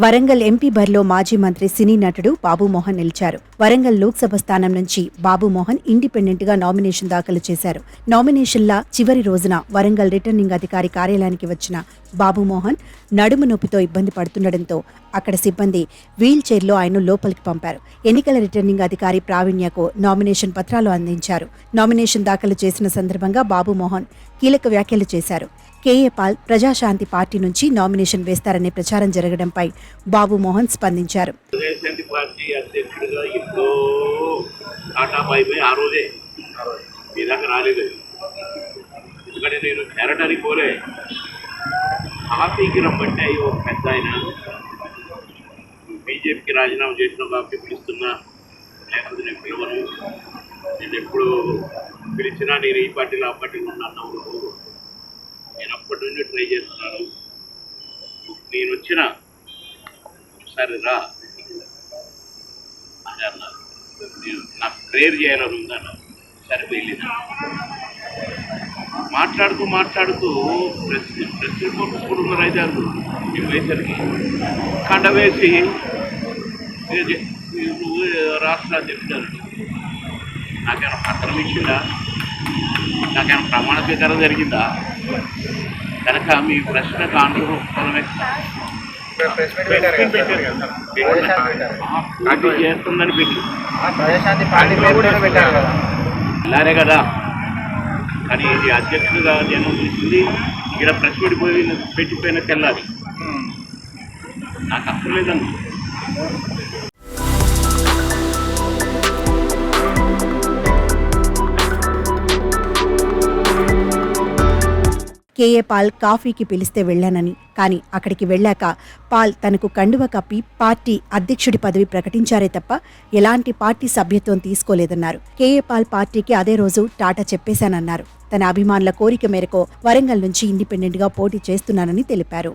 Warangal MP బరిలో మాజీ మంత్రి సినీ నటుడు బాబుమోహన్ నిలిచారు. వరంగల్ లోక్సభ స్థానం నుంచి బాబుమోహన్ ఇండిపెండెంట్ గా నామినేషన్ దాఖలు చేశారు. నామినేషన్ల చివరి రోజున వరంగల్ రిటర్నింగ్ అధికారి కార్యాలయానికి వచ్చిన బాబుమోహన్ నడుము నొప్పితో ఇబ్బంది పడుతుండటంతో అక్కడ సిబ్బంది వీల్ చైర్లో ఆయన లోపలికి పంపారు. ఎన్నికల రిటర్నింగ్ అధికారి ప్రావీణ్యకు నామినేషన్ పత్రాలు అందించారు. నామినేషన్ దాఖలు చేసిన సందర్భంగా బాబుమోహన్ కీలక వ్యాఖ్యలు చేశారు. కేఏ పాల్ ప్రజాశాంతి పార్టీ నుంచి నామినేషన్ వేస్తారనే ప్రచారం జరగడంపై బాబుమోహన్ స్పందించారు. బీజేపీకి రాజీనామా చేసిన కాబట్టి పిలుస్తున్నా, లేకపోతే నేను పిలవను. నేను ఎప్పుడు పిలిచినా నేను ఈ పార్టీలో ఆ పార్టీలో ఉన్నాను. నేను అప్పటి నుండి ట్రై చేస్తున్నాను. నేను వచ్చిన ఒకసారి రా అని అన్నారు. నేను నాకు ప్రేయర్ చేయాలని ఉందన్న సరిపోయలేదు. మాట్లాడుతూ ప్రెస్ రిపోర్ట్స్ కూడా ఉన్నారు. అయితే మేము వేసరికి కండ వేసి నువ్వు రాష్ట్ర అధ్యక్షుడు నాకేమైనా పత్రం ఇచ్చిందా, నాకేమైనా ప్రమాణ స్వీకారం జరిగిందా? కనుక మీ ప్రశ్నకు ఆన్సర్ చేస్తుందని వెళ్ళారే కదా. కానీ ఇది అధ్యక్షుడిగా జనం చూసింది ఇక్కడ ప్రెస్ పెట్టిపోయిన తెల్లాలి. నాకు అర్థం లేదండి. కేఏ పాల్ కాఫీకి పిలిస్తే వెళ్లానని, కానీ అక్కడికి వెళ్లాక పాల్ తనకు కండువ కప్పి పార్టీ అధ్యక్షుడి పదవి ప్రకటించారే తప్ప ఎలాంటి పార్టీ సభ్యత్వం తీసుకోలేదన్నారు. కేఏ పాల్ పార్టీకి అదే రోజు టాటా చెప్పేశానన్నారు. తన అభిమానుల కోరిక మేరకు వరంగల్ నుంచి ఇండిపెండెంట్ గా పోటీ చేస్తున్నానని తెలిపారు.